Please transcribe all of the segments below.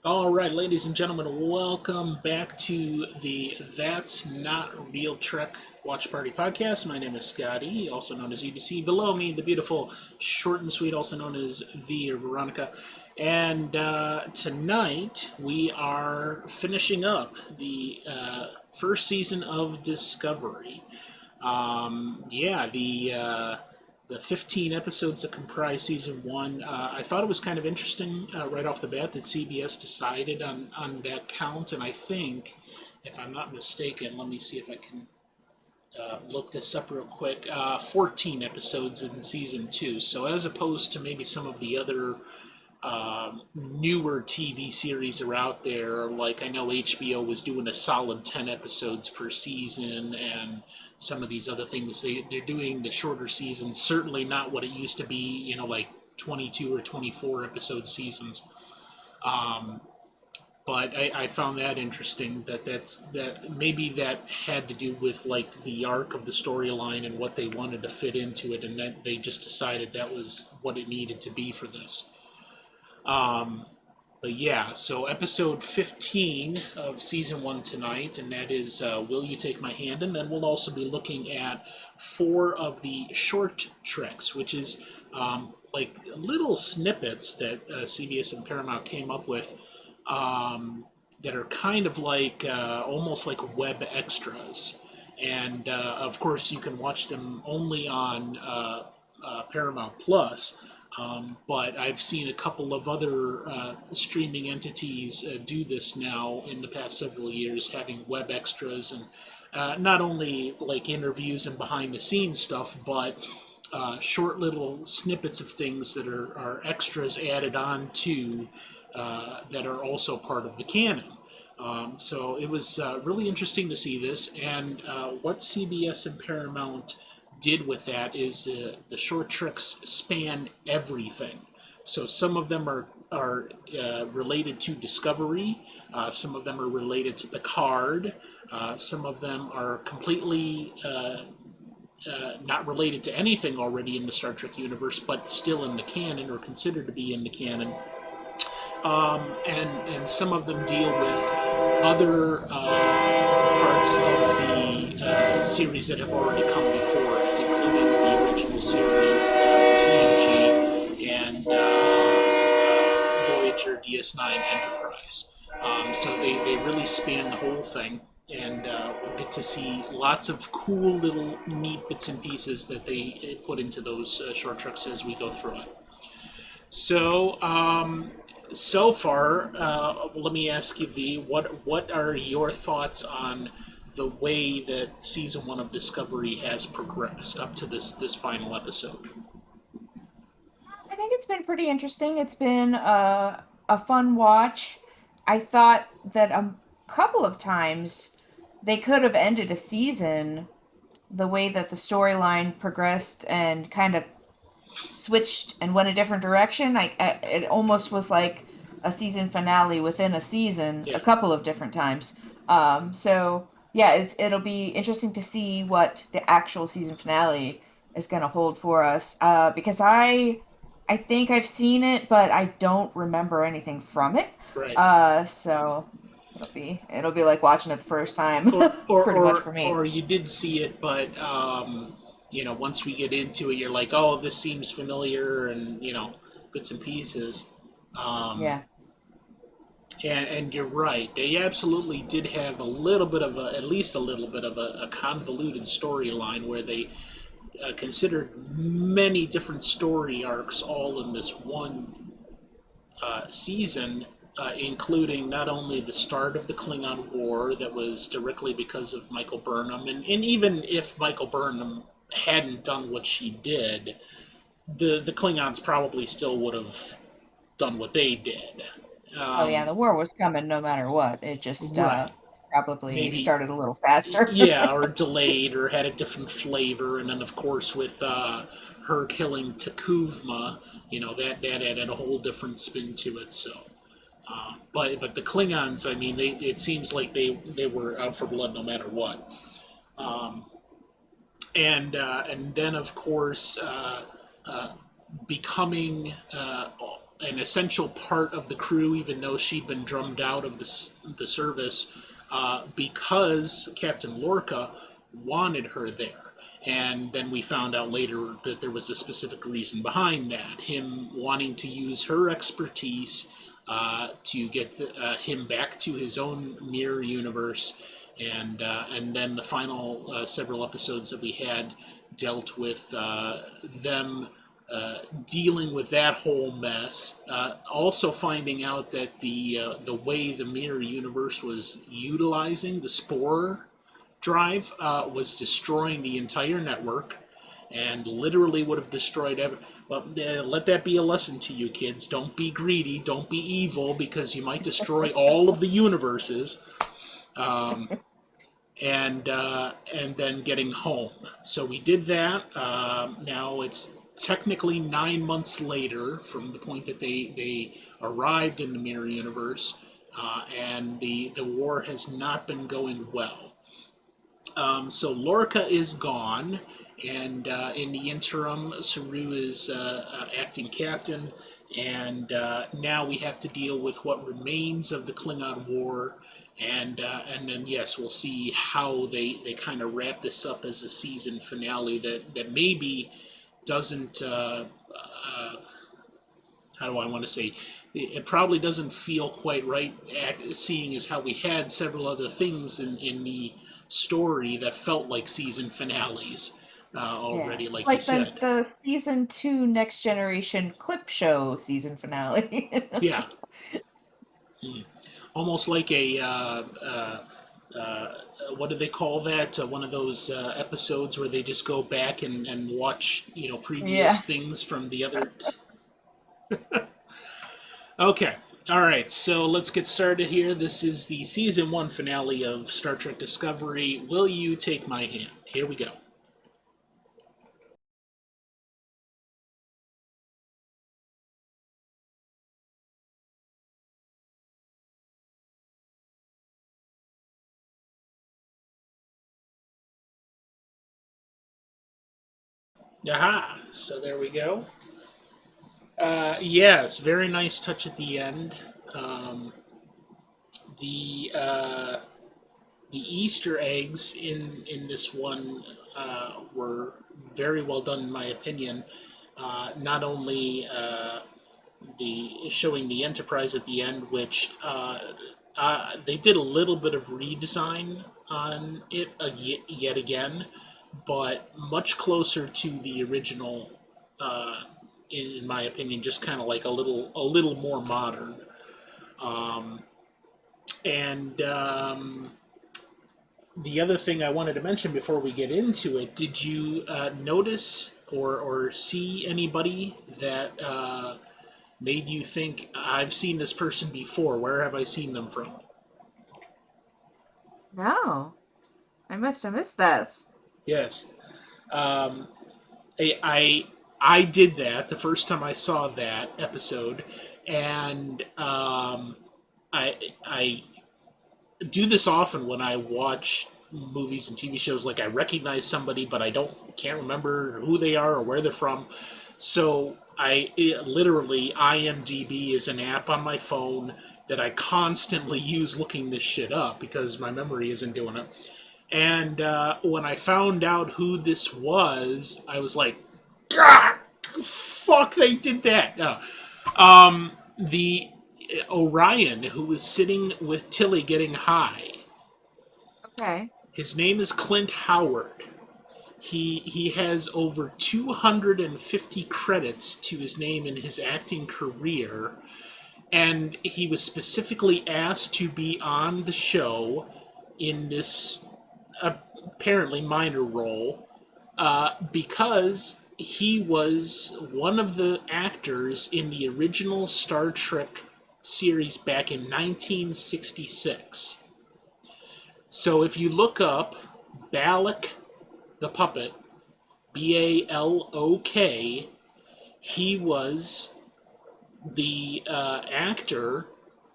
All right, ladies and gentlemen, welcome back to the That's Not Real Trek Watch Party podcast. My name is Scotty, also known as UBC. Below me, the beautiful Short and Sweet, also known as V or Veronica. And tonight we are finishing up the first season of Discovery. The 15 episodes that comprise season one. I thought it was kind of interesting right off the bat that CBS decided on that count, and I think, if I'm not mistaken, let me see if I can look this up real quick. 14 episodes in season two. So as opposed to maybe some of the other newer TV series are out there. Like I know HBO was doing a solid 10 episodes per season, and some of these other things they're doing the shorter seasons. Certainly not what it used to be. Like 22 or 24 episode seasons. Um, but I found that interesting that maybe that had to do with like the arc of the storyline and what they wanted to fit into it, and that they just decided that was what it needed to be for this. Um, but yeah, so episode 15 of season one tonight, and that is Will You Take My Hand? And then we'll also be looking at four of the short treks, which is like little snippets that CBS and Paramount came up with that are kind of like almost like web extras. And of course, you can watch them only on Paramount Plus. But I've seen a couple of other streaming entities do this now in the past several years, having web extras and not only like interviews and behind the scenes stuff, but short little snippets of things that are extras added on to that are also part of the canon. So it was really interesting to see this, and what CBS and Paramount did with that is the short treks span everything. So some of them are related to Discovery, some of them are related to Picard, some of them are completely not related to anything already in the Star Trek universe, but still in the canon or considered to be in the canon. And some of them deal with other parts of the series that have already come before it, including the original series, TNG, and Voyager DS9 Enterprise. So they really span the whole thing, and we'll get to see lots of cool little neat bits and pieces that they put into those short treks as we go through it. So, so far, let me ask you, V, what are your thoughts on the way that season one of Discovery has progressed up to this final episode? I think it's been pretty interesting. It's been a fun watch. I thought that a couple of times they could have ended a season the way that the storyline progressed and kind of switched and went a different direction. It almost was like a season finale within a season a Yeah. couple of different times. So yeah, it'll be interesting to see what the actual season finale is going to hold for us. Because I think I've seen it, but I don't remember anything from it. Right. So it'll be like watching it the first time, Or or pretty much or, for me. or you did see it, but once we get into it, you're like, oh, this seems familiar, and bits and pieces. Um, Yeah. and you're right. They absolutely did have a little bit of at least a little bit of a convoluted storyline where they considered many different story arcs all in this one season, including not only the start of the Klingon War that was directly because of Michael Burnham, and even if Michael Burnham hadn't done what she did, the Klingons probably still would have done what they did. Oh yeah, Um, the war was coming no matter what. It just right. probably Maybe, started a little faster. yeah, or delayed, or had a different flavor, and then of course with her killing Takuvma, that added a whole different spin to it. So, but the Klingons, I mean, it seems like they were out for blood no matter what. Um, and then of course becoming an essential part of the crew, even though she'd been drummed out of the service because Captain Lorca wanted her there. And then we found out later that there was a specific reason behind that. Him wanting to use her expertise to get him back to his own mirror universe. And then the final several episodes that we had dealt with them dealing with that whole mess. Also finding out that the way the mirror universe was utilizing the spore drive was destroying the entire network, and literally would have destroyed every. Well, let that be a lesson to you kids. Don't be greedy. Don't be evil, because you might destroy all of the universes. And then getting home. So we did that. Now it's technically 9 months later from the point that they arrived in the mirror universe, and the war has not been going well. So Lorca is gone, and in the interim, Saru is acting captain, and now we have to deal with what remains of the Klingon War, and then yes, we'll see how they kind of wrap this up as a season finale that maybe doesn't. How do I want to say? It probably doesn't feel quite right, seeing as how we had several other things in the story that felt like season finales already, Yeah. It's like you like said. the season 2 Next Generation clip show season finale. Yeah. Almost like a what do they call that? One of those episodes where they just go back and watch Yeah. previous things from the other. Okay. All right. So let's get started here. This is the season 1 finale of Star Trek Discovery. Will you take my hand? Here we go. Aha! So there we go. Yes, very nice touch at the end. The the Easter eggs in this one were very well done, in my opinion. Not only the showing the Enterprise at the end, which they did a little bit of redesign on it yet again, but much closer to the original. In my opinion, just kind of like a little more modern. And the other thing I wanted to mention before we get into it, did you notice or see anybody that made you think, I've seen this person before? Where have I seen them from? No, I must have missed this. Yes. Um, I did that the first time I saw that episode, and I do this often when I watch movies and TV shows. Like, I recognize somebody, but I can't remember who they are or where they're from. So literally, IMDb is an app on my phone that I constantly use looking this shit up because my memory isn't doing it. And when I found out who this was, I was like, God, fuck, they did that. No. The Orion, who was sitting with Tilly getting high, Okay. his name is Clint Howard. He has over 250 credits to his name in his acting career, and he was specifically asked to be on the show in this apparently minor role because he was one of the actors in the original Star Trek series back in 1966. So if you look up Balok the Puppet, Balok, he was the actor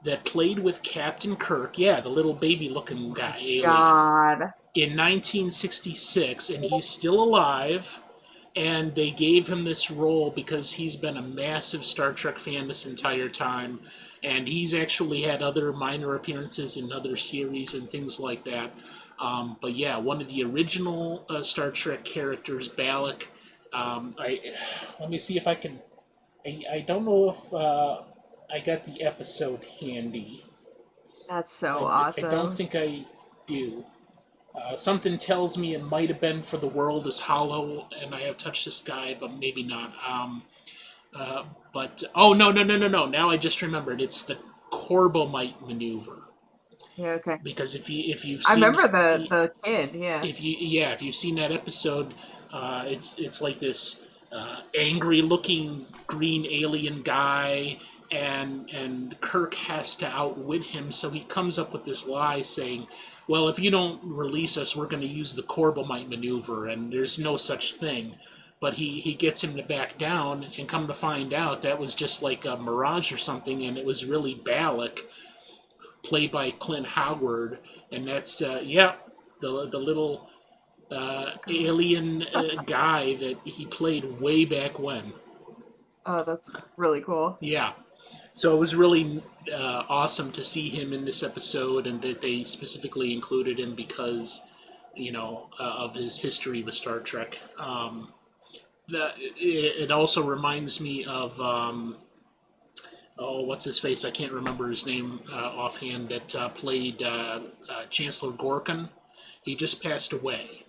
that played with Captain Kirk, yeah, the little baby-looking guy, alien, God. in 1966, and he's still alive. and they gave him this role because he's been a massive Star Trek fan this entire time, and he's actually had other minor appearances in other series and things like that. But yeah, one of the original Star Trek characters, Balak. I Let me see if I can. I don't know if I got the episode handy. That's so I don't awesome. think I do. Something tells me it might have been for the world is hollow, and I have touched the sky, but maybe not. Uh, but oh no no no no no! Now I just remembered. It's the Corbomite maneuver. Yeah, okay. Because if you've I seen remember the kid, yeah. if you've seen that episode, it's like this angry looking green alien guy, and Kirk has to outwit him, so he comes up with this lie saying, well, if you don't release us, we're going to use the Corbomite maneuver, and there's no such thing. But he gets him to back down, and come to find out that was just like a mirage or something, and it was really Balak, played by Clint Howard, and that's yeah, the little alien guy that he played way back when. Oh, that's really cool. Yeah, so it was really awesome to see him in this episode, and that they specifically included him because of his history with Star Trek. It also reminds me of oh, what's his face? I can't remember his name offhand. That played Chancellor Gorkin. He just passed away,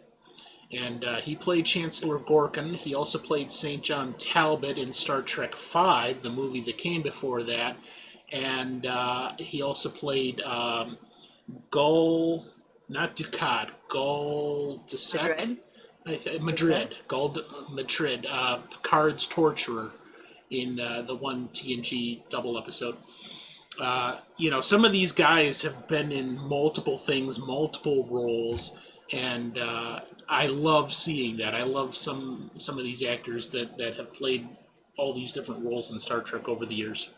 and he played Chancellor Gorkin. He also played St. John Talbot in Star Trek V, the movie that came before that, and he also played Gul, not Dukat, Gul Dusek, Madrid? Is that? Madrid, Gul Madrid, Picard's torturer in the one TNG double episode. Some of these guys have been in multiple things, multiple roles, and I love seeing that. I love some of these actors that have played all these different roles in Star Trek over the years.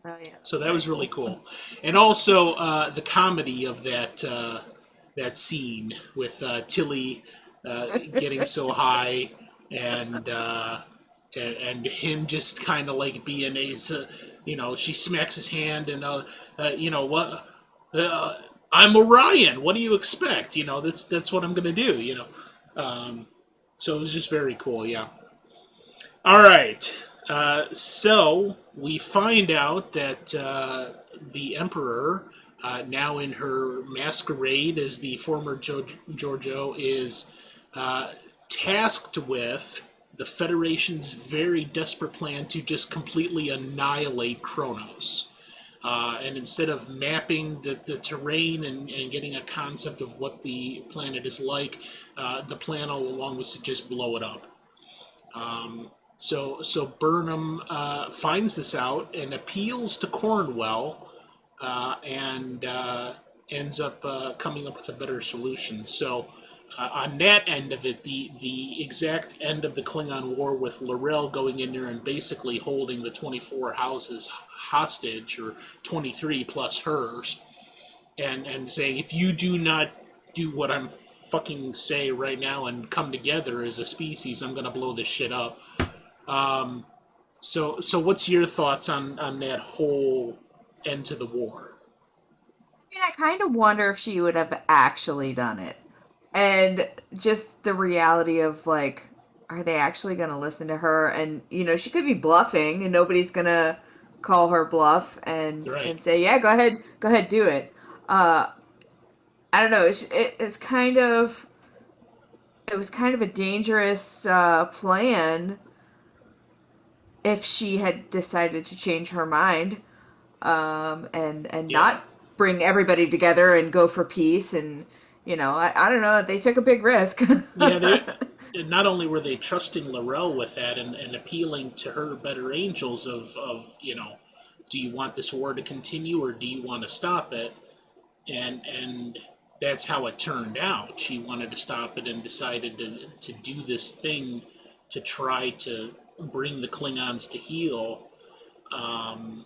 Oh yeah, So that's that very was really cool. cool, and also the comedy of that scene with Tilly getting so high, and and him just kind of like being she smacks his hand, and what, uh, I'm Orion. What do you expect? That's what I'm gonna do. So it was just very cool. Yeah. All right. So we find out that the Emperor, now in her masquerade as the former Giorgio, is uh, tasked with the Federation's very desperate plan to just completely annihilate Kronos. And instead of mapping the terrain, and getting a concept of what the planet is like, the plan all along was to just blow it up. So Burnham finds this out and appeals to Cornwell, and ends up coming up with a better solution. So on that end of it, the exact end of the Klingon War, with L'Rell going in there and basically holding the 24 houses hostage, or 23 plus hers, and saying, if you do not do what I'm fucking say right now and come together as a species, I'm gonna blow this shit up. So what's your thoughts on that whole end to the war? I mean, I kind of wonder if she would have actually done it. And just the reality of like, are they actually going to listen to her? And she could be bluffing, and nobody's going to call her bluff Right. and say, "Yeah, go ahead, do it." Uh, I don't know. It was kind of a dangerous plan if she had decided to change her mind, and Yeah. not bring everybody together and go for peace. And I don't know, they took a big risk. Yeah. They not only were they trusting L'Rell with that, and appealing to her better angels of do you want this war to continue, or do you want to stop it? And that's how it turned out. She wanted to stop it, and decided to do this thing to try to bring the Klingons to heel. Um,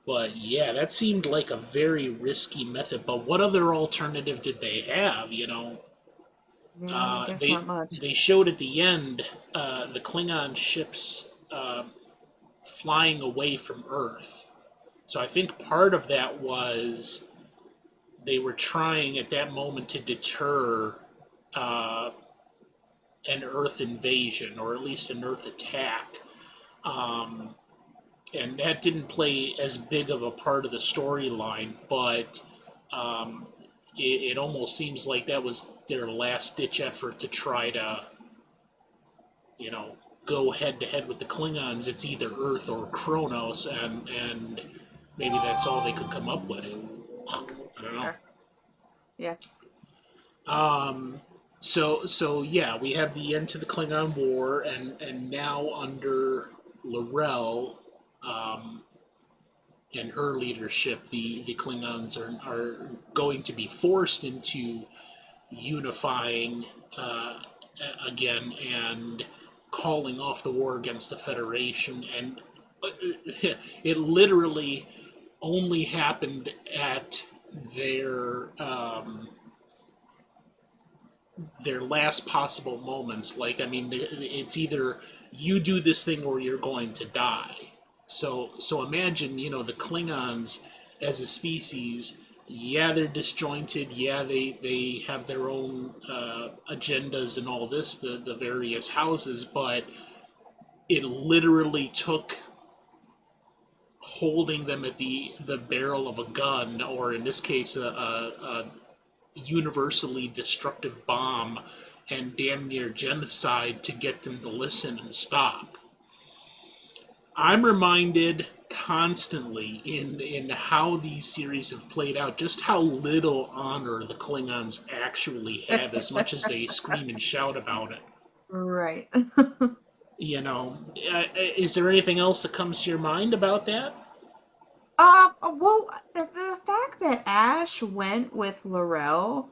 But yeah, that seemed like a very risky method. But what other alternative did they have? Yeah, I guess They not much. they showed at the end the Klingon ships flying away from Earth. So I think part of that was they were trying at that moment to deter uh, an Earth invasion, or at least an Earth attack. Um, and that didn't play as big of a part of the storyline, but um, it almost seems like that was their last ditch effort to try to, you know, go head to head with the Klingons. It's either Earth or Kronos, and maybe that's all they could come up with. I don't know. Sure. Yeah. Um, so yeah, we have the end to the Klingon War, and now under L'Rell, um, and her leadership, the Klingons are going to be forced into unifying again and calling off the war against the Federation. And it literally only happened at their um, their last possible moments. Like, I mean, it's either you do this thing or you're going to die. So imagine, you know, the Klingons as a species. Yeah, they're disjointed. Yeah, they have their own agendas and all this, the various houses, but it literally took holding them at the barrel of a gun, or in this case, a universally destructive bomb and damn near genocide to get them to listen and stop. I'm reminded constantly in how these series have played out just how little honor the Klingons actually have, as much as they scream and shout about it. Right. You know, is there anything else that comes to your mind about that? Well, the fact that Ash went with Laurel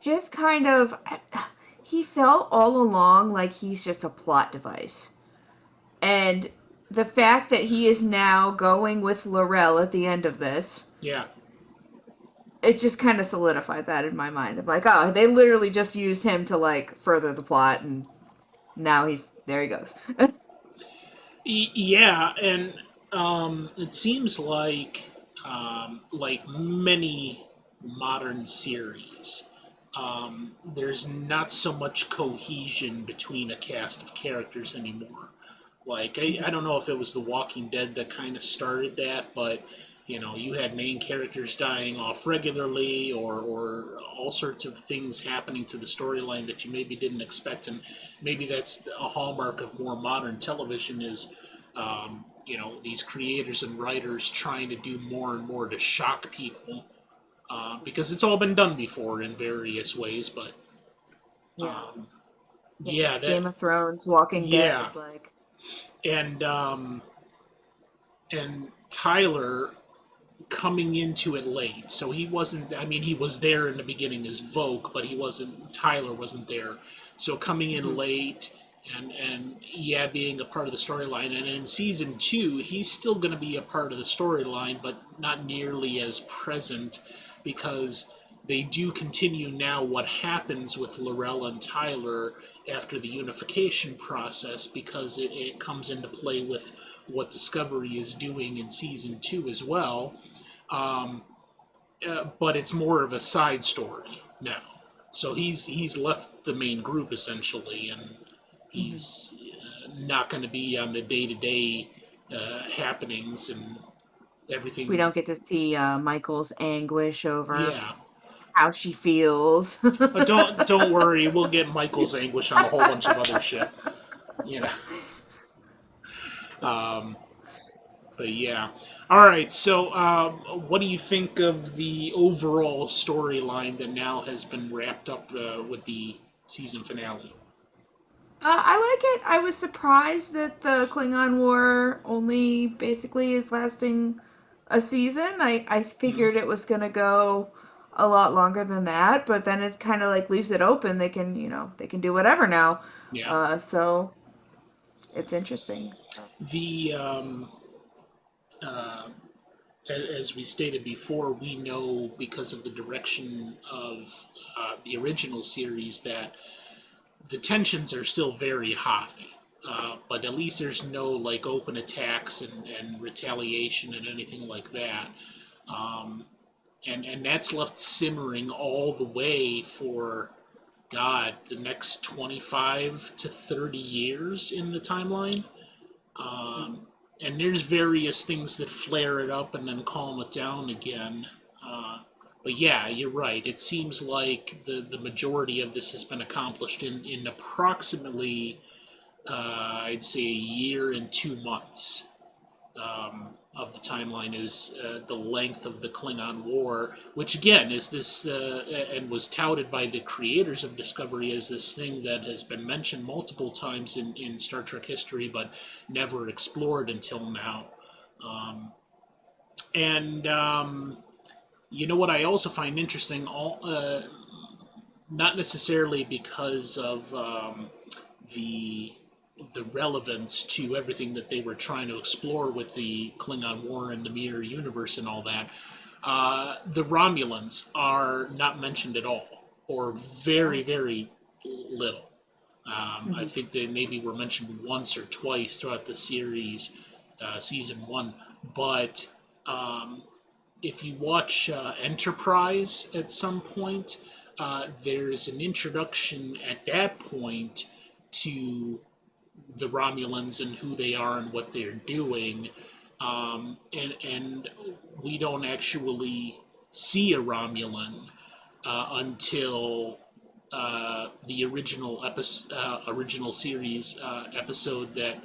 just kind of, he felt all along like he's just a plot device. And the fact that he is now going with Laurel at the end of this, Yeah. it just kind of solidified that in my mind. I'm like, oh, they literally just used him to like further the plot, and now he's there. He goes. Yeah, and it seems like many modern series, there's not so much cohesion between a cast of characters anymore. Like, I don't know if it was The Walking Dead that kind of started that, but you know, you had main characters dying off regularly, or all sorts of things happening to the storyline that you maybe didn't expect, and maybe that's a hallmark of more modern television is, you know, these creators and writers trying to do more and more to shock people, because it's all been done before in various ways, but Yeah. Yeah. yeah, that Game of Thrones, Walking yeah, Dead, like. and Tyler coming into it late. So he wasn't, I mean, he was there in the beginning as Vogue, but he wasn't, Tyler wasn't there. So coming in Mhm. late and yeah, being a part of the storyline. And in season two, he's still going to be a part of the storyline, but not nearly as present because they do continue now what happens with Laurel and Tyler after the unification process, because it comes into play with what Discovery is doing in season two as well, but it's more of a side story now. So he's left the main group essentially, and Mhm. he's not going to be on the day to day happenings and We everything. don't get to see Michael's anguish over Yeah, how she feels. but don't worry, we'll get Michael's anguish on a whole bunch of other shit. You know, but yeah. All right, so what do you think of the overall storyline that now has been wrapped up with the season finale? I like it. I was surprised that the Klingon War only basically is lasting a season. I Hmm. figured it was gonna go a lot longer than that, but then it kind of like leaves it open. They can, they can do whatever now. Yeah. So it's interesting. The as we stated before, we know because of the direction of the original series that the tensions are still very high. But at least there's no like open attacks and retaliation and anything like that. Um, and that's left simmering all the way for God, the next 25 to 30 years in the timeline. And there's various things that flare it up and then calm it down again. But yeah, you're right. It seems like the majority of this has been accomplished in approximately, I'd say, a year and 2 months. Of the timeline is the length of the Klingon War, which again is this and was touted by the creators of Discovery as this thing that has been mentioned multiple times in Star Trek history, but never explored until now. And you know what I also find interesting, not necessarily because of the the relevance to everything that they were trying to explore with the Klingon War and the Mirror Universe and all that. The Romulans are not mentioned at all, or very, very little. I think they maybe were mentioned once or twice throughout the series, season one. But if you watch Enterprise at some point, there's an introduction at that point to the Romulans and who they are and what they're doing, and we don't actually see a Romulan until the original series episode that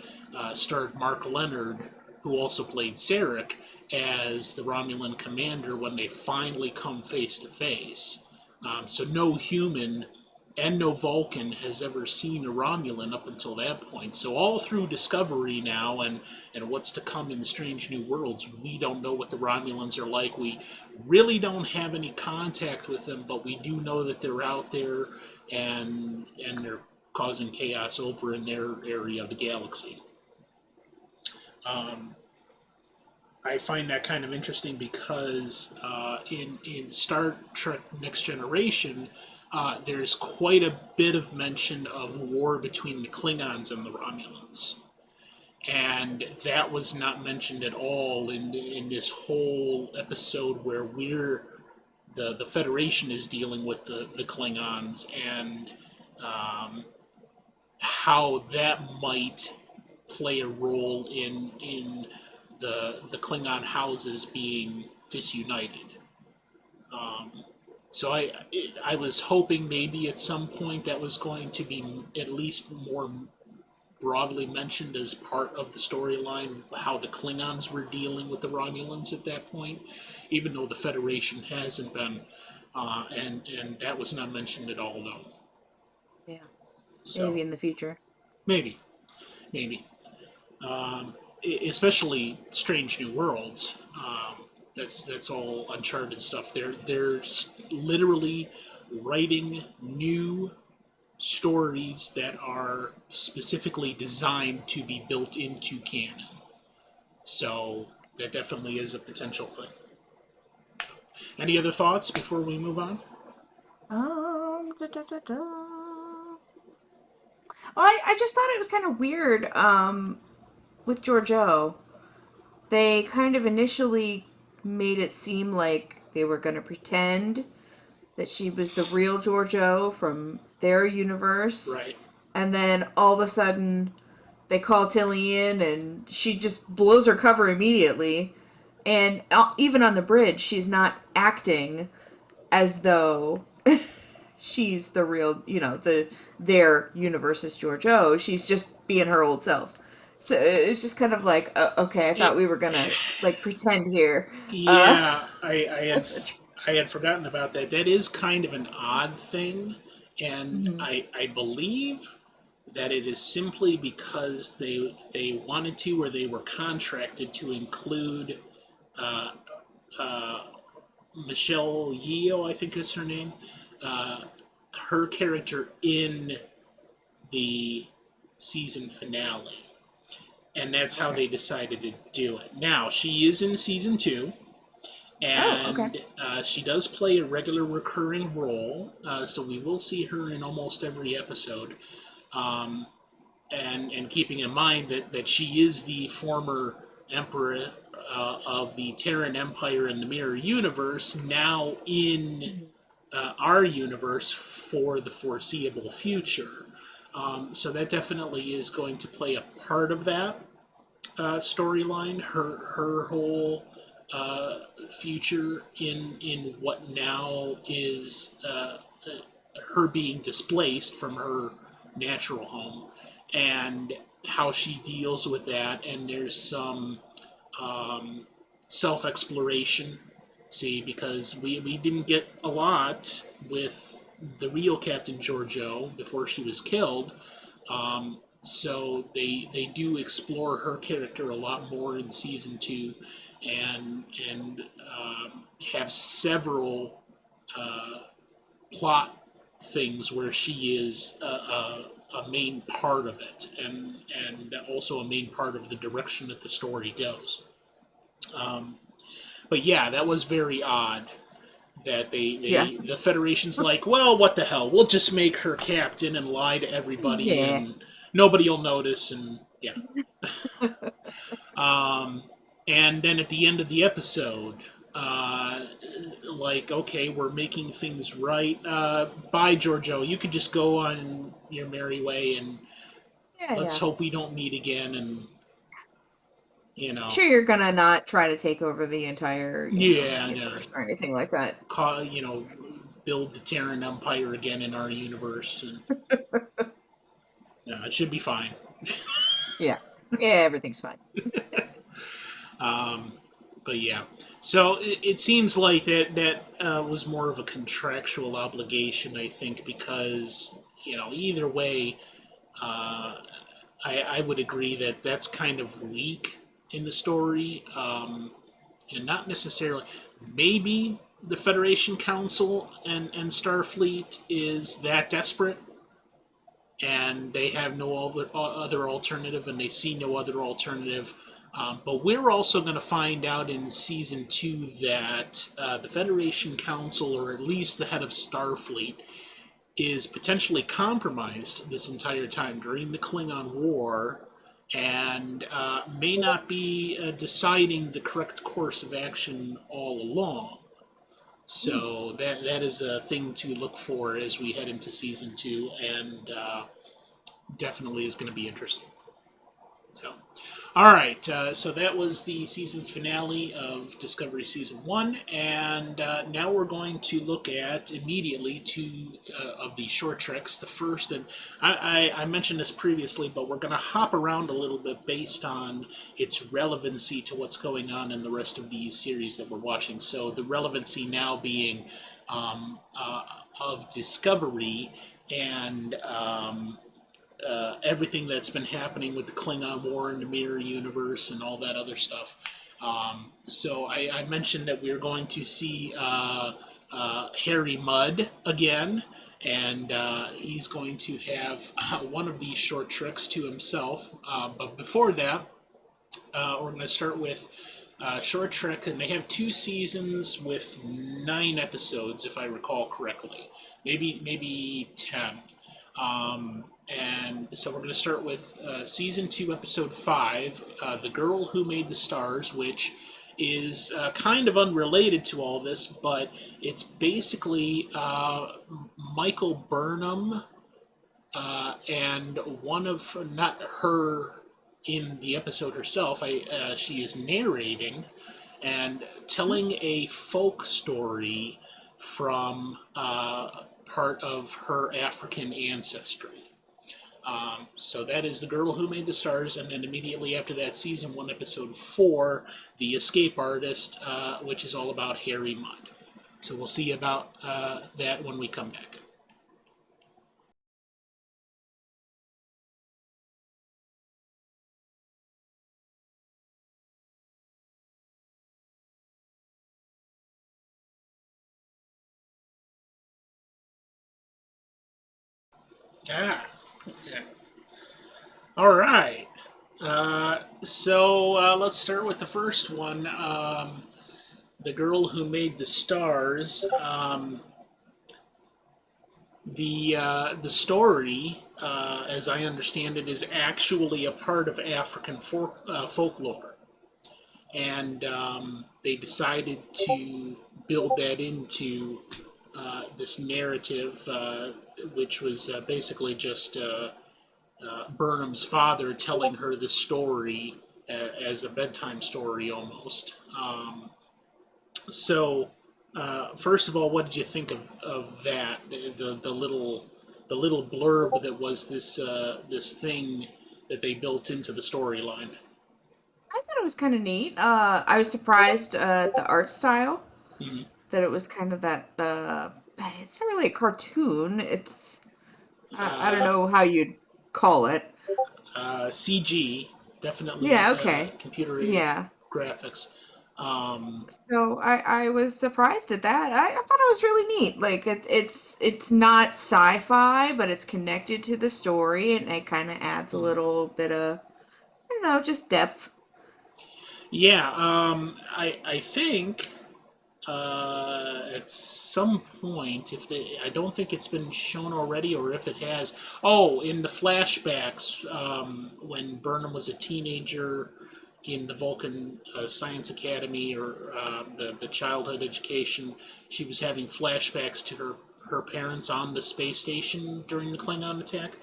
starred Mark Leonard, who also played Sarek, as the Romulan commander when they finally come face to face. So no human and no Vulcan has ever seen a Romulan up until that point. So all through Discovery now and what's to come in Strange New Worlds, we don't know what the Romulans are like. We really don't have any contact with them, but we do know that they're out there and they're causing chaos over in their area of the galaxy. I find that kind of interesting because in Star Trek Next Generation, there's quite a bit of mention of war between the Klingons and the Romulans. And that was not mentioned at all in this whole episode where the Federation is dealing with the Klingons and how that might play a role in the Klingon houses being disunited. So I was hoping maybe at some point that was going to be at least more broadly mentioned as part of the storyline, how the Klingons were dealing with the Romulans at that point, even though the Federation hasn't been, and that was not mentioned at all though. Yeah. So Maybe in the future. maybe. Especially Strange New Worlds. That's all Uncharted stuff. They're literally writing new stories that are specifically designed to be built into canon. So that definitely is a potential thing. Any other thoughts before we move on? Da, da, da, da. Well, I just thought it was kind of weird with Georgiou. They kind of initially made it seem like they were going to pretend that she was the real Georgiou from their universe. Right. And then all of a sudden they call Tilly in and she just blows her cover immediately. And even on the bridge, she's not acting as though she's the real, their universe's Georgiou. She's just being her old self. So it's just kind of like, okay, I thought we were gonna like pretend here. Yeah, I had forgotten about that. That is kind of an odd thing, and Mm-hmm. I believe that it is simply because they wanted to, or they were contracted to include uh, uh, Michelle Yeoh, I think is her name, her character in the season finale. And that's how they decided to do it. Now, she is in season 2, Oh, okay. and she does play a regular recurring role, so we will see her in almost every episode. Um, and keeping in mind that she is the former emperor of the Terran Empire in the Mirror Universe, now in Mhm. our universe for the foreseeable future. So that definitely is going to play a part of that storyline. Her whole future in what now is her being displaced from her natural home, and how she deals with that. And there's some um, self exploration. See, because we didn't get a lot with the real Captain Giorgio before she was killed. So they do explore her character a lot more in season two, and have several plot things where she is a main part of it, and also a main part of the direction that the story goes. Um, but yeah, that was very odd that Yeah. the Federation's like, well, what the hell? We'll just make her captain and lie to everybody, Yeah. and nobody will notice. And yeah, um, and then at the end of the episode, uh, like, okay, we're making things right. Bye, Giorgio. You could just go on your merry way, and Yeah, let's yeah. hope we don't meet again. And Sure, you're gonna not try to take over the entire, yeah, no, universe or anything like that. you know, build the Terran Empire again in our universe, and no, it should be fine. Yeah. Yeah, everything's fine. Um, but yeah, so it seems like that was more of a contractual obligation, I think, because either way, uh, I would agree that that's kind of weak in the story, and not necessarily. Maybe the Federation Council and Starfleet is that desperate, and they have no other alternative, and they see no other alternative. But we're also going to find out in season two that the Federation Council, or at least the head of Starfleet, is potentially compromised this entire time during the Klingon War, and may not be deciding the correct course of action all along. Hmm. So that is a thing to look for as we head into season two, and definitely is going to be interesting. So, all right. So that was the season finale of Discovery Season 1. And now we're going to look at immediately two of the short treks. The first, and I mentioned this previously, but we're going to hop around a little bit based on its relevancy to what's going on in the rest of these series that we're watching. So the relevancy now being of Discovery and everything that's been happening with the Klingon War and the Mirror Universe and all that other stuff. So I mentioned that we are going to see Harry Mudd again, and he's going to have one of these short treks to himself. But before that, we're going to start with Short Trek, and they have 2 seasons with 9 episodes, if I recall correctly. Maybe 10. And so we're going to start with season 2, episode 5, The Girl Who Made the Stars, which is kind of unrelated to all this, but it's basically Michael Burnham and one of, not her in the episode herself, she is narrating and telling a folk story from part of her African ancestry. So that is The Girl Who Made the Stars, and then immediately after that, season 1, episode 4, The Escape Artist, which is all about Harry Mudd. So we'll see about that when we come back. Ah, yeah. All right. So let's start with the first one. the girl who made the stars. The story, as I understand it, is actually a part of African folklore, and they decided to build that into this narrative, which was basically just Burnham's father telling her the story as a bedtime story almost. So, first of all, what did you think of that? The little blurb that was this thing that they built into the storyline. I thought it was kind of neat. I was surprised at the art style, Mhm. that it was kind of that. It's not really a cartoon. It's I don't Uh, know how you'd call it. CG, definitely Yeah. Okay. computer aided Yeah. graphics. Um, So I was surprised at that. I thought it was really neat. Like it's not sci-fi, but it's connected to the story, and it kind of adds a little bit of, I don't know, just depth. yeah, I think at some point, if they, I don't think it's been shown already, or if it has. Oh, in the flashbacks, when Burnham was a teenager in the Vulcan Science Academy, or the childhood education, she was having flashbacks to her parents on the space station during the Klingon attack.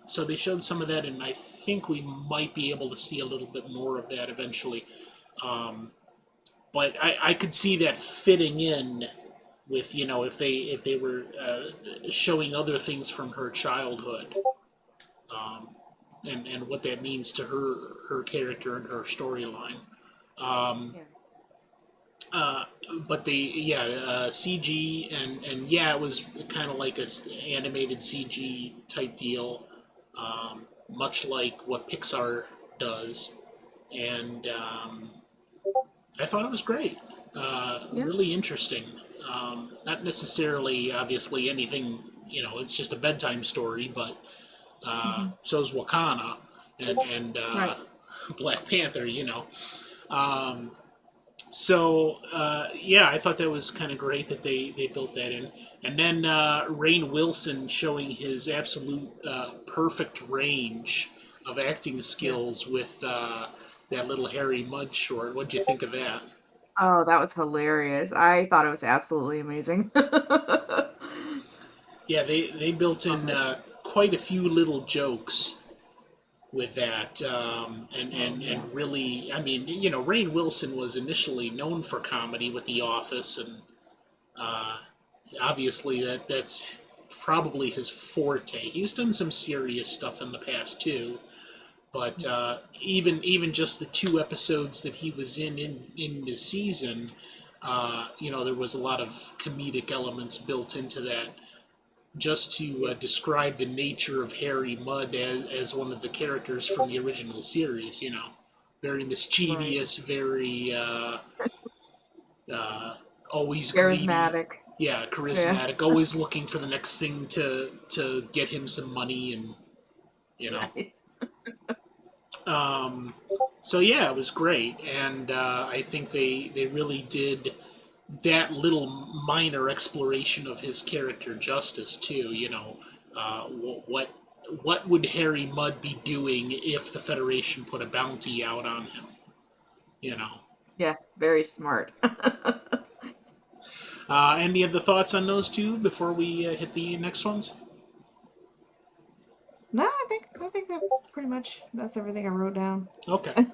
So they showed some of that, and I think we might be able to see a little bit more of that eventually. Um, but I could see that fitting in with, if they were showing other things from her childhood, um, and what that means to her character and her storyline. Um, Yeah. uh, but CG, and yeah, it was kind of like animated CG type deal, much like what Pixar does, and I thought it was great. Yeah. Really interesting. Not necessarily, obviously, anything, it's just a bedtime story, but Hmm. so's Wakanda and Right. Black Panther. Um, yeah, I thought that was kind of great that they built that in. And then Rainn Wilson showing his absolute perfect range of acting Yeah. skills with that little Harry Mudd short. What'd you think of that? Oh, that was hilarious. I thought it was absolutely amazing. Yeah, they built Love in it. quite a few little jokes with that, Oh yeah. and really, I mean, Rainn Wilson was initially known for comedy with The Office, and uh, obviously that's probably his forte. He's done some serious stuff in the past too, but even just the two episodes that he was in the season, there was a lot of comedic elements built into that, just to Yeah. describe the nature of Harry Mudd as one of the characters from the original series. Very Right. mischievous, very uh, always greedy. Charismatic. Yeah, Yeah. charismatic, always looking for the next thing to get him some money, and you know. Right. Um, so yeah, it was great, and I think they really did that little minor exploration of his character justice too. What would Harry Mudd be doing if the Federation put a bounty out on him? You know. Yeah. Very smart. Any other thoughts on those two before we hit the next ones? No, I think that pretty much that's everything I wrote down. Okay.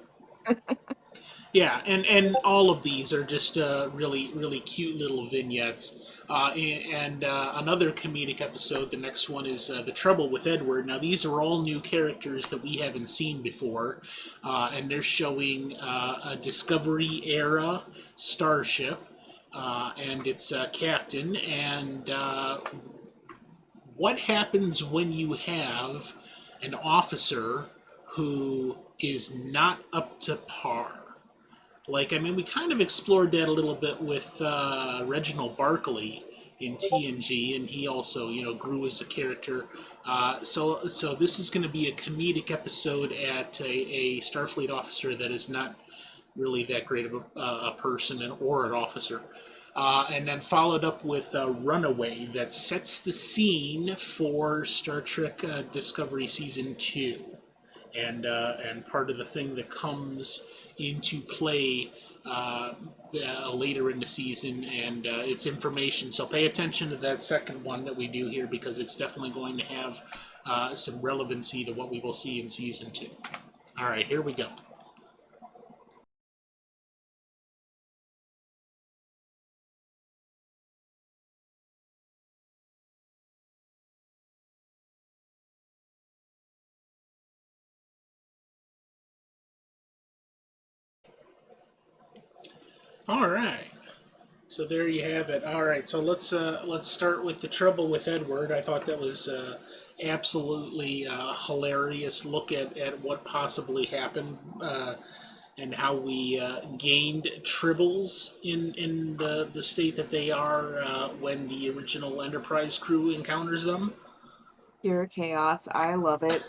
Yeah, and all of these are just really really cute little vignettes. And another comedic episode. The next one is The Trouble with Edward. Now these are all new characters that we haven't seen before, and they're showing a Discovery era starship, and its captain. And what happens when you have an officer who is not up to par? Like, I mean, we kind of explored that a little bit with Reginald Barkley in TNG, and he also, grew as a character. So this is going to be a comedic episode at a Starfleet officer that is not really that great of a person or an officer. And then followed up with Runaway, that sets the scene for Star Trek Discovery Season 2. And part of the thing that comes into play later in the season, and it's information. So pay attention to that second one that we do here, because it's definitely going to have some relevancy to what we will see in Season 2. All right, here we go. All right. So there you have it. All right, so let's start with The Trouble with Edward. I thought that was absolutely hilarious look at what possibly happened, and how we gained tribbles in the state that they are when the original Enterprise crew encounters them. Pure chaos. I love it.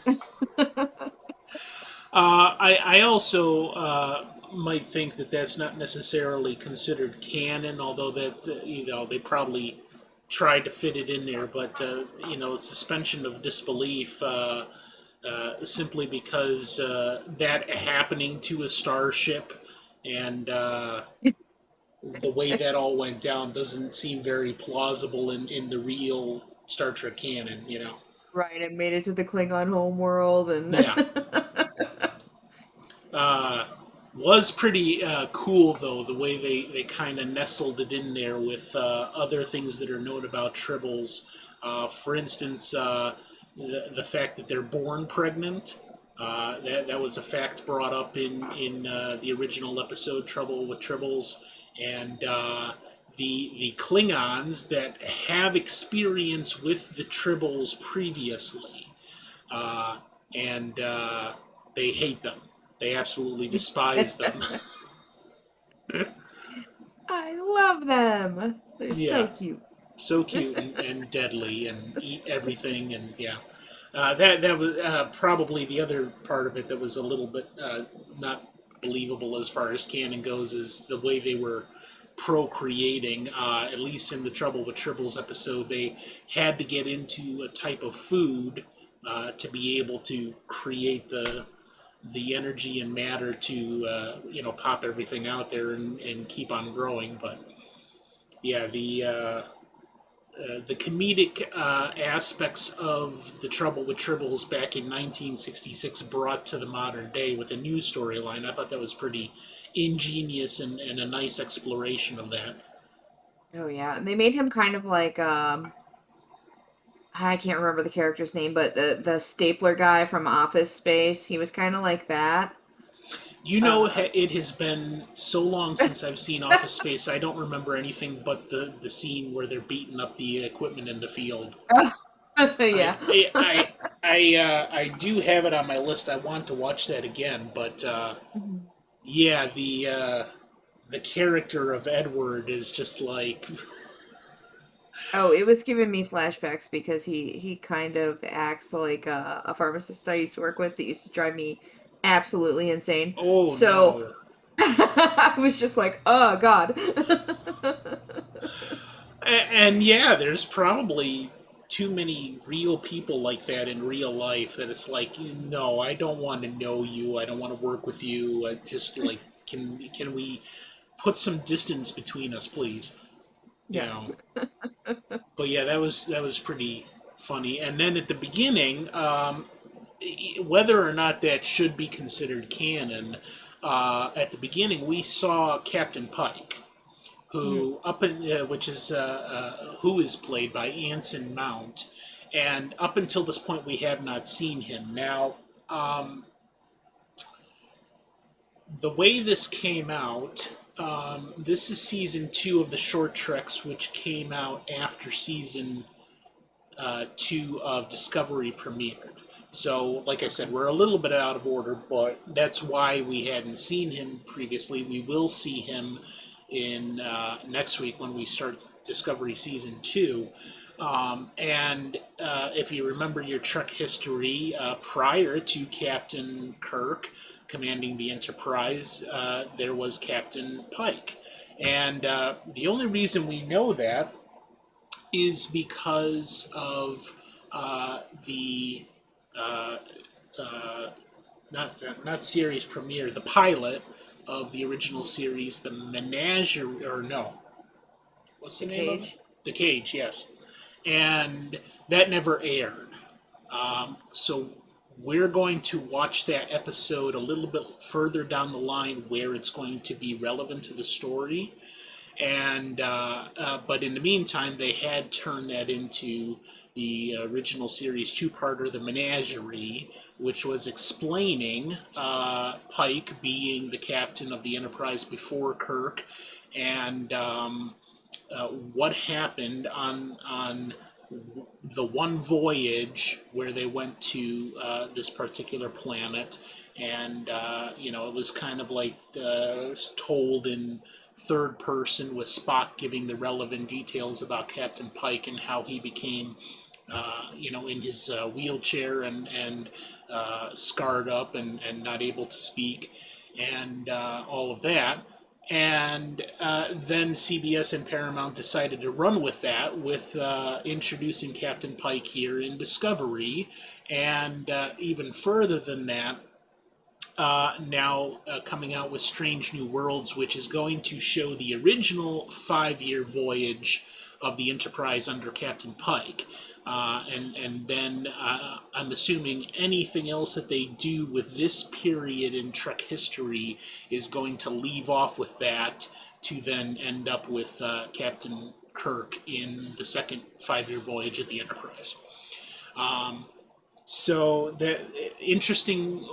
I also might think that that's not necessarily considered canon, although that they probably tried to fit it in there. But suspension of disbelief, simply because that happening to a starship, and the way that all went down doesn't seem very plausible in the real Star Trek canon. Right, and made it to the Klingon homeworld, and Yeah. Was pretty cool, though, the way they kind of nestled it in there with other things that are known about tribbles. For instance, the fact that they're born pregnant. That was a fact brought up in the original episode, Trouble with Tribbles. And the Klingons that have experience with the tribbles previously, and they hate them. They absolutely despise them. I love them. They're Yeah, so cute. so cute and deadly and eat everything, and yeah. That was probably the other part of it that was a little bit not believable as far as canon goes, is the way they were procreating. At least in the Trouble with Tribbles episode, they had to get into a type of food to be able to create the energy and matter to pop everything out there and keep on growing. But yeah, the comedic aspects of The Trouble with Tribbles back in 1966 brought to the modern day with a new storyline. I thought that was pretty ingenious and a nice exploration of that. Oh yeah, and they made him kind of like I can't remember the character's name, but the stapler guy from Office Space. He was kind of like that. Uh, It has been so long since I've seen Office Space, I don't remember anything but the scene where they're beating up the equipment in the field. yeah. I do have it on my list. I want to watch that again, but Mhm. yeah, the character of Edward is just like, Oh, it was giving me flashbacks because he kind of acts like a pharmacist I used to work with that used to drive me absolutely insane. oh So no. I was just like, oh God. And yeah, there's probably too many real people like that in real life that it's like, no, I don't want to know you. I don't want to work with you. I just like, can we put some distance between us, please? You Yeah. know. But yeah, that was pretty funny. And then at the beginning, whether or not that should be considered canon, at the beginning we saw Captain Pike, Mhm. which is who is played by Anson Mount, and up until this point we have not seen him. Now, um, the way this came out, this is season 2 of the short treks, which came out after season 2 of Discovery premiered. So, like I said, we're a little bit out of order, but that's why we hadn't seen him previously. We will see him in next week when we start Discovery Season 2. And if you remember your Trek history, prior to Captain Kirk, commanding the Enterprise, there was Captain Pike. And the only reason we know that is because of the uh, uh, not series premiere, the pilot of the original series, the Menagerie, or no, what's the The name of it? Cage. The Cage, yes. And that never aired. So we're going to watch that episode a little bit further down the line where it's going to be relevant to the story. And but in the meantime, they had turned that into the original series two-parter, The Menagerie, which was explaining Pike being the captain of the Enterprise before Kirk, and what happened on the one voyage where they went to this particular planet, and it was kind of like it was told in third person with Spock giving the relevant details about Captain Pike and how he became, in his wheelchair and scarred up and not able to speak, and all of that. And then CBS and Paramount decided to run with that, with introducing Captain Pike here in Discovery, and even further than that, now coming out with Strange New Worlds, which is going to show the original 5-year voyage of the Enterprise under Captain Pike. And then I'm assuming anything else that they do with this period in Trek history is going to leave off with that to then end up with Captain Kirk in the second 5-year voyage of the Enterprise. So the interesting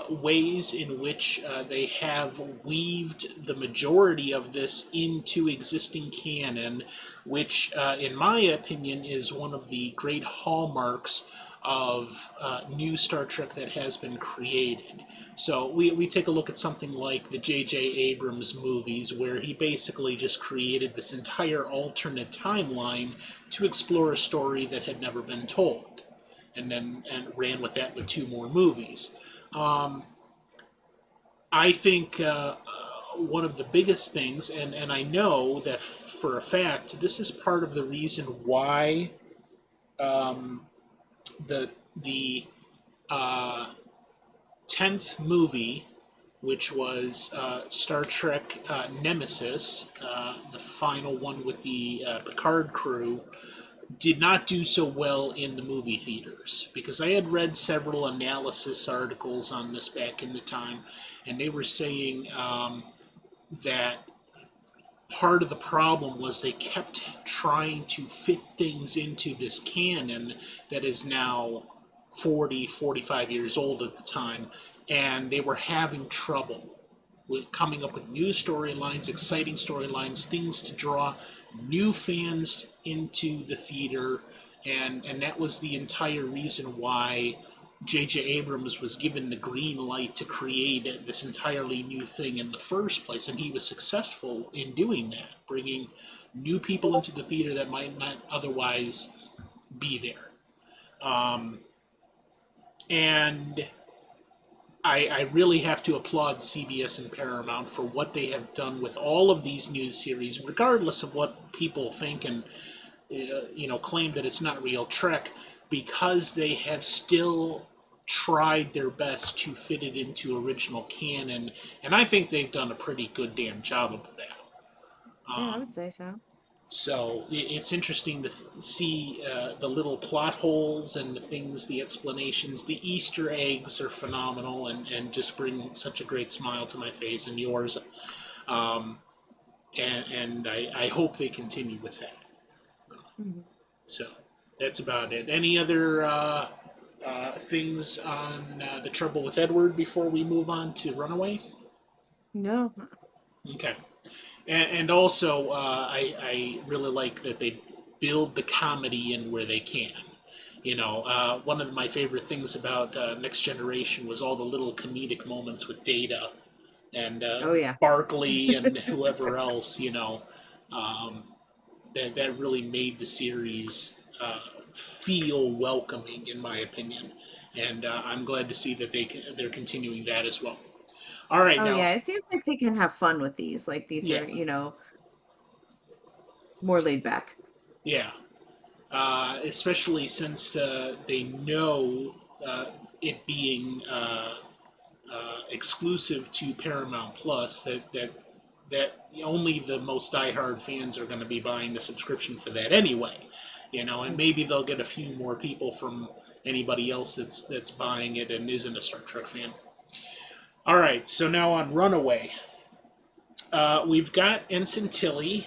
ways in which they have weaved the majority of this into existing canon, which, in my opinion, is one of the great hallmarks of new Star Trek that has been created. So we take a look at something like the J.J. Abrams movies, where he basically just created this entire alternate timeline to explore a story that had never been told, and ran with that with 2 more movies. I think one of the biggest things, and I know that for a fact, this is part of the reason why the 10th movie, which was Star Trek Nemesis, the final one with the Picard crew, did not do so well in the movie theaters, because I had read several analysis articles on this back in the time, and they were saying that part of the problem was they kept trying to fit things into this canon that is now 40, 45 years old at the time, and they were having trouble with coming up with new storylines, exciting storylines, things to draw new fans into the theater, and that was the entire reason why J.J. Abrams was given the green light to create this entirely new thing in the first place, and he was successful in doing that, bringing new people into the theater that might not otherwise be there. And I really have to applaud CBS and Paramount for what they have done with all of these new series, regardless of what people think and claim that it's not real Trek, because they have still tried their best to fit it into original canon, and I think they've done a pretty good damn job of that. Yeah, I would say so. So it's interesting to see the little plot holes and the things, the explanations, the Easter eggs are phenomenal, and just bring such a great smile to my face and yours. And I hope they continue with that. Mhm. So that's about it. Any other things on The Trouble with Edward before we move on to Runaway? No. Okay. And also, I really like that they build the comedy in where they can. One of my favorite things about Next Generation was all the little comedic moments with Data and Oh yeah. Barkley and whoever else. That really made the series feel welcoming, in my opinion. And I'm glad to see that they're continuing that as well. All right, Oh now, yeah, it seems like they can have fun with these. Like these yeah, are, more laid back. yeah. Especially since they know it being exclusive to Paramount Plus, that only the most diehard fans are going to be buying the subscription for that anyway. And maybe they'll get a few more people from anybody else that's buying it and isn't a Star Trek fan. All right, so now on Runaway. We've got Ensign Tilly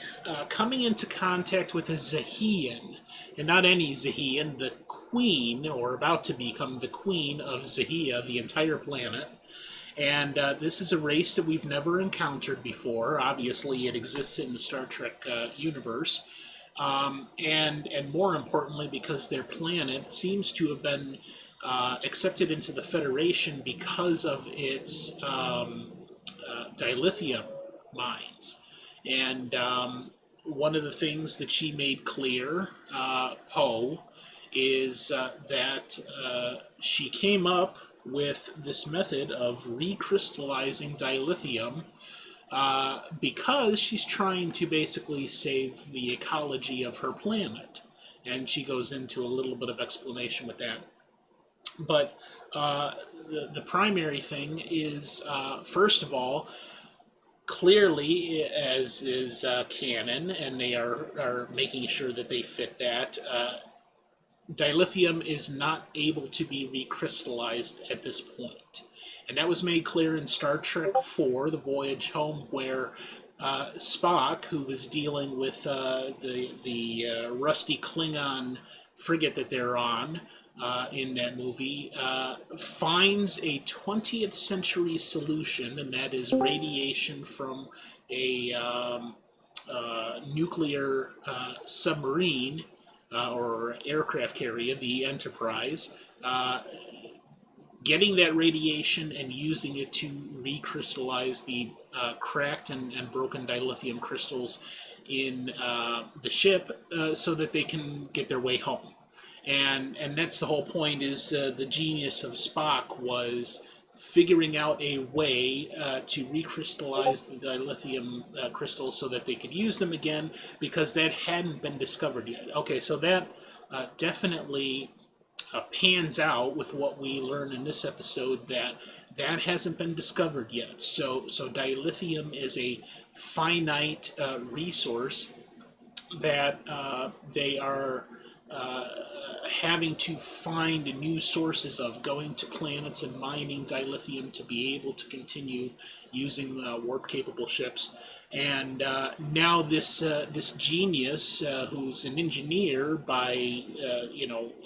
coming into contact with a Zahian, and not any Zahian, the queen, or about to become the queen of Zahia, the entire planet. And this is a race that we've never encountered before. Obviously, it exists in the Star Trek universe. And more importantly, because their planet seems to have been accepted into the Federation because of its dilithium mines. And one of the things that she made clear, Poe, is that she came up with this method of recrystallizing dilithium because she's trying to basically save the ecology of her planet. And she goes into a little bit of explanation with that. But the primary thing is, first of all, clearly, as is canon, and they are making sure that they fit that, dilithium is not able to be recrystallized at this point. And that was made clear in Star Trek IV, The Voyage Home, where Spock, who was dealing with the rusty Klingon frigate that they're on in that movie, finds a 20th century solution, and that is radiation from a nuclear submarine or aircraft carrier, the Enterprise, getting that radiation and using it to recrystallize the cracked and broken dilithium crystals in the ship so that they can get their way home. And that's the whole point, is the genius of Spock was figuring out a way to recrystallize the dilithium crystals so that they could use them again, because that hadn't been discovered yet. Okay, so that definitely pans out with what we learn in this episode, that hasn't been discovered yet. So dilithium is a finite resource that they are having to find new sources of, going to planets and mining dilithium to be able to continue using warp-capable ships. And now this genius, who's an engineer by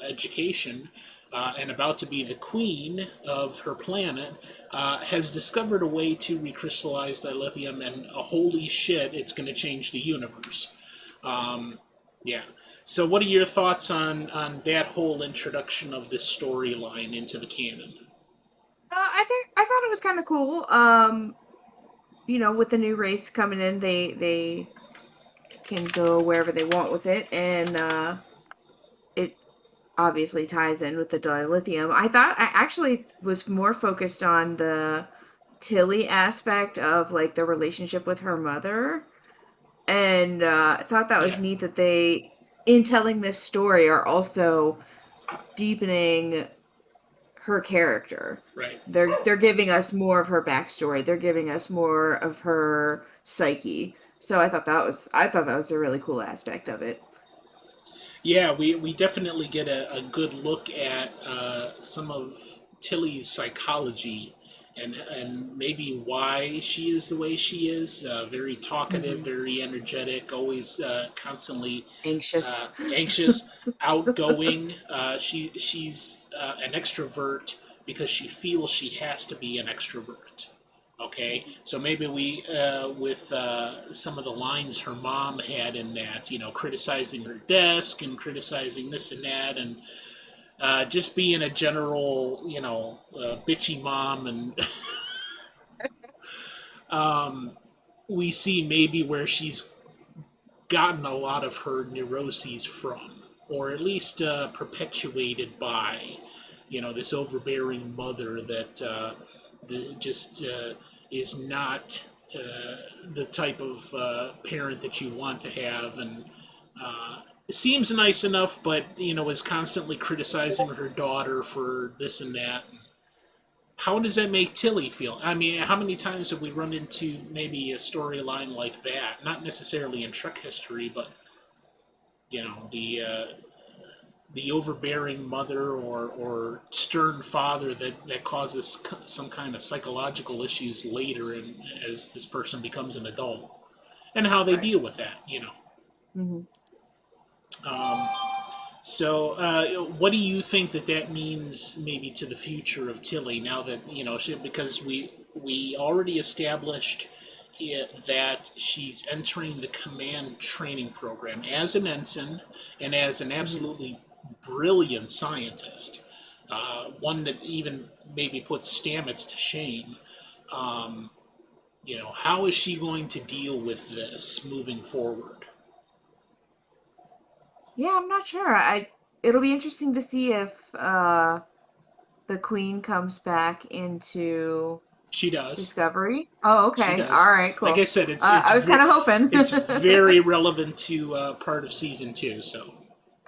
education, and about to be the queen of her planet, has discovered a way to recrystallize dilithium, and holy shit, it's going to change the universe. Yeah. So, what are your thoughts on that whole introduction of this storyline into the canon? I thought it was kind of cool. With the new race coming in, they can go wherever they want with it, and it obviously ties in with the dilithium. I actually was more focused on the Tilly aspect of like the relationship with her mother, and I thought that was Yeah, neat that they, in telling this story, are also deepening her character. right. They're giving us more of her backstory. They're giving us more of her psyche. So I thought that was a really cool aspect of it. Yeah, we definitely get a good look at some of Tilly's psychology, and maybe why she is the way she is. Very talkative, Hmm. very energetic, always constantly Anxious. anxious, outgoing. She's an extrovert because she feels she has to be an extrovert. Okay, so maybe we, with some of the lines her mom had in that, criticizing her desk and criticizing this and that, and just being a general, bitchy mom, and we see maybe where she's gotten a lot of her neuroses from. or at least perpetuated by, this overbearing mother that just is not the type of parent that you want to have, and seems nice enough, but is constantly criticizing her daughter for this and that. How does that make Tilly feel? I mean, how many times have we run into maybe a storyline like that? Not necessarily in Trek history, but the overbearing mother or stern father that causes some kind of psychological issues later, and as this person becomes an adult, and how they Right. deal with that. Hmm. Um, So, what do you think that means maybe to the future of Tilly now that because we already established that she's entering the command training program as an ensign and as an Hmm. absolutely brilliant scientist, one that even maybe puts Stamets to shame. Um, how is she going to deal with this moving forward? Yeah, I'm not sure. It'll be interesting to see if the Queen comes back into She does. Discovery. Oh, She okay. All does. right, Like I cool. said, I was kind of hoping. it's very relevant to part of season 2. So,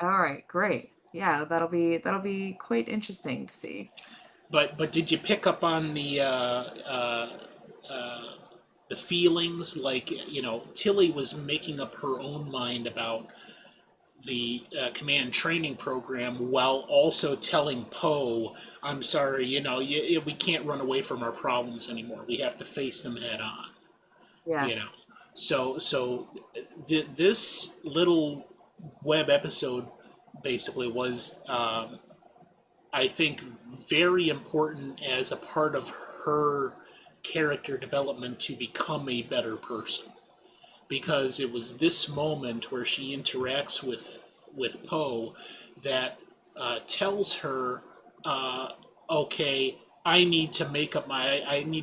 All right, great. Yeah, that'll be quite interesting to see. but did you pick up on the feelings? Like Tilly was making up her own mind about the command training program while also telling Poe, "I'm sorry, we can't run away from our problems anymore. We have to face them head on." Yeah. You know, this little web episode basically was, I think, very important as a part of her character development to become a better person, because it was this moment where she interacts with Poe that tells her, uh, okay, I need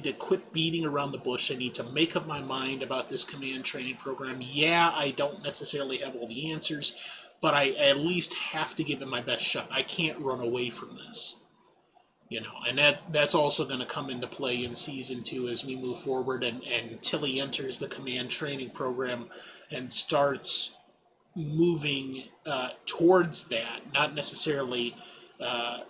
to quit beating around the bush. I need to make up my mind about this command training program. Yeah, I don't necessarily have all the answers, but I at least have to give it my best shot. I can't run away from this. And that's also going to come into play in season 2 as we move forward, and Tilly enters the command training program and starts moving towards that, not necessarily uh,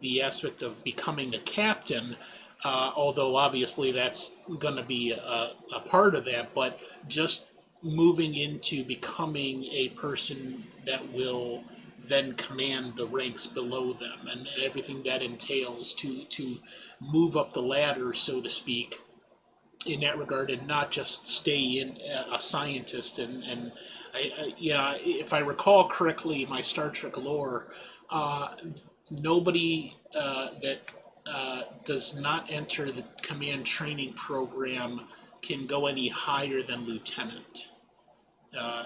the aspect of becoming a captain, although obviously that's going to be a part of that, but just moving into becoming a person that will then command the ranks below them, and everything that entails to move up the ladder, so to speak, in that regard, and not just stay in a scientist. And if I recall correctly, my Star Trek lore, uh, nobody that does not enter the command training program can go any higher than lieutenant.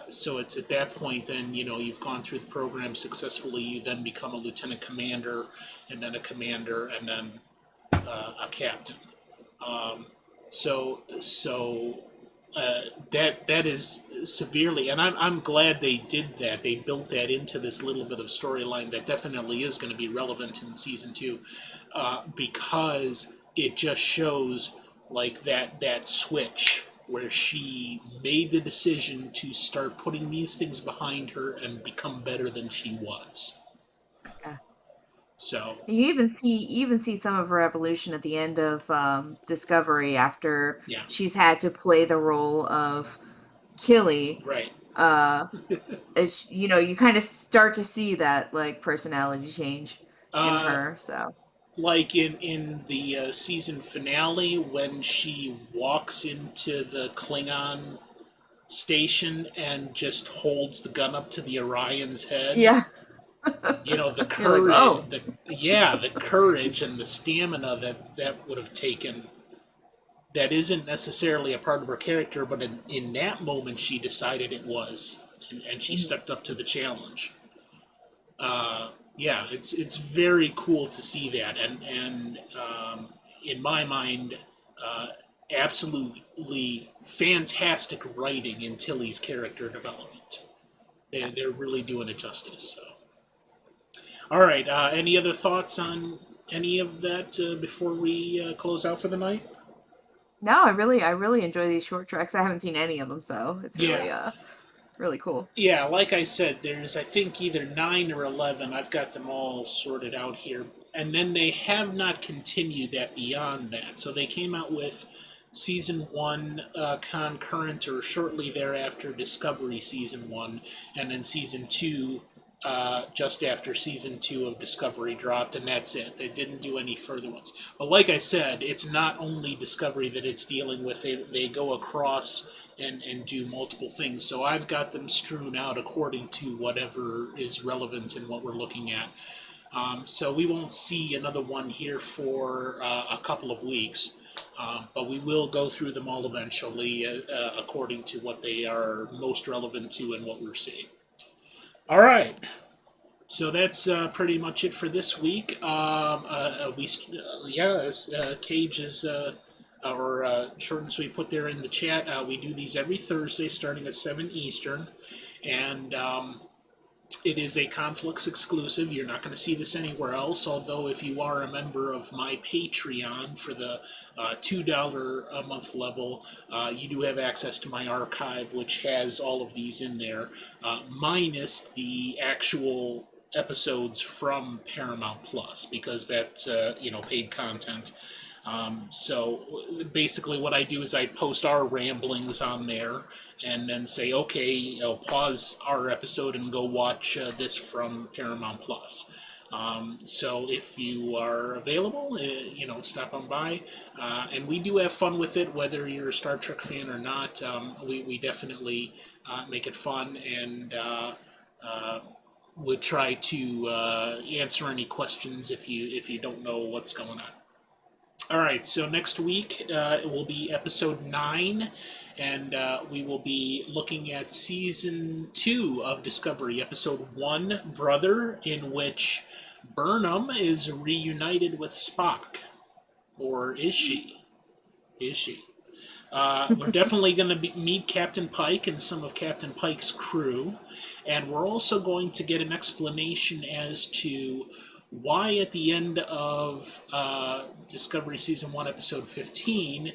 So it's at that point, then you've gone through the program successfully. You then become a lieutenant commander, and then a commander, and then a captain. Um, so that is severely, and I'm glad they did that. They built that into this little bit of storyline that definitely is going to be relevant in season 2, because it just shows like that switch where she made the decision to start putting these things behind her and become better than she was. Yeah. So You even see some of her evolution at the end of Discovery after yeah, she's had to play the role of Killy. right. Uh, you kind of start to see that like personality change in Uh, her. So like in the season finale when she walks into the Klingon station and just holds the gun up to the Orion's head. yeah, The you're like, courage, oh, the courage and the stamina that would have taken. That isn't necessarily a part of her character, but in that moment she decided it was, and she mhm. stepped up to the challenge. Yeah, it's very cool to see that, and in my mind, uh, absolutely fantastic writing in Tilly's character development. They're really doing it justice. So, all right. Any other thoughts on any of that before we close out for the night? No, I really enjoy these short treks. I haven't seen any of them, so it's Yeah. really cool. Yeah, like I said, there's I think either 9 or 11. I've got them all sorted out here, and then they have not continued that beyond that. So they came out with season one concurrent or shortly thereafter Discovery season one, and then season two just after season two of Discovery dropped, and that's it. They didn't do any further ones. But like I said, it's not only Discovery that it's dealing with. They go across and do multiple things. So I've got them strewn out according to whatever is relevant in what we're looking at. So we won't see another one here for a couple of weeks. But we will go through them all eventually according to what they are most relevant to and what we're seeing. All right. So that's pretty much it for this week. Cage is or short and sweet put there in the chat. We do these every Thursday starting at 7 Eastern, and it is a Conflux exclusive. You're not going to see this anywhere else, although if you are a member of my Patreon for the $2 a month level, you do have access to my archive, which has all of these in there, minus the actual episodes from Paramount Plus, because that's paid content. So basically what I do is I post our ramblings on there and then say, okay, pause our episode and go watch this from Paramount Plus. So if you are available, stop on by. And we do have fun with it, whether you're a Star Trek fan or not. We definitely make it fun, and would try to answer any questions if you don't know what's going on. All right, so next week it will be episode 9, and we will be looking at season 2 of Discovery, episode 1, Brother, in which Burnham is reunited with Spock. Or is she? Is she? We're definitely going to meet Captain Pike and some of Captain Pike's crew, and we're also going to get an explanation as to why at the end of Discovery Season 1, Episode 15,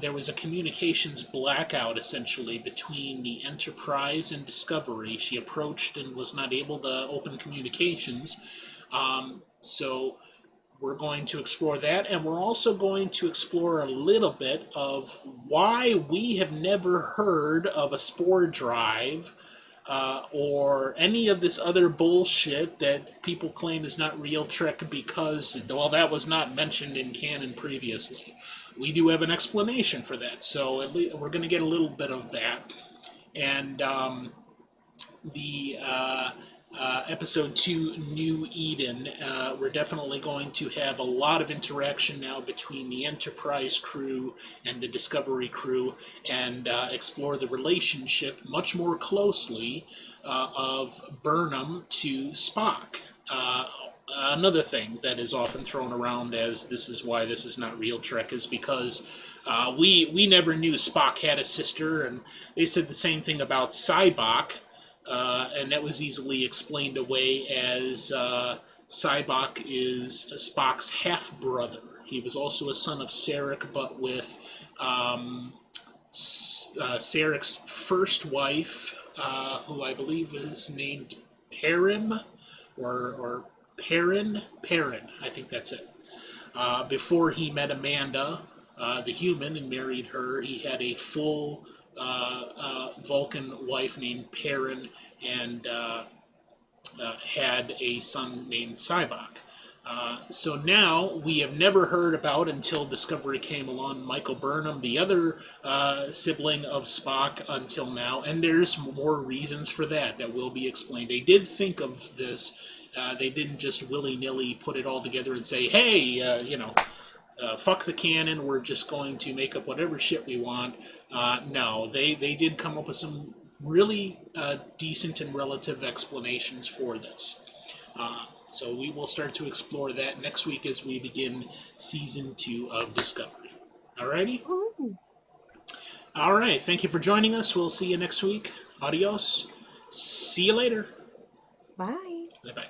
there was a communications blackout, essentially, between the Enterprise and Discovery. She approached and was not able to open communications. So we're going to explore that, and we're also going to explore a little bit of why we have never heard of a spore drive or any of this other bullshit that people claim is not real Trek because, well, that was not mentioned in canon previously. We do have an explanation for that, so at least we're going to get a little bit of that. And the episode 2, New Eden, we're definitely going to have a lot of interaction now between the Enterprise crew and the Discovery crew, and explore the relationship much more closely of Burnham to Spock. Another thing that is often thrown around as this is why this is not real Trek is because we never knew Spock had a sister, and they said the same thing about Sybok. And that was easily explained away as Sybok is Spock's half-brother. He was also a son of Sarek, but with Sarek's first wife, who I believe is named Perrin, or Perrin, I think that's it. Before he met Amanda, the human, and married her, he had a full Vulcan wife named Perrin, and had a son named Sybok. So now we have never heard about, until Discovery came along, Michael Burnham, the other sibling of Spock until now, and there's more reasons for that will be explained. They did think of this. They didn't just willy-nilly put it all together and say, hey, fuck the canon, we're just going to make up whatever shit we want. No, they did come up with some really decent and relative explanations for this. So we will start to explore that next week as we begin Season 2 of Discovery. Alrighty? Ooh. Alright, thank you for joining us. We'll see you next week. Adios. See you later. Bye. Bye bye.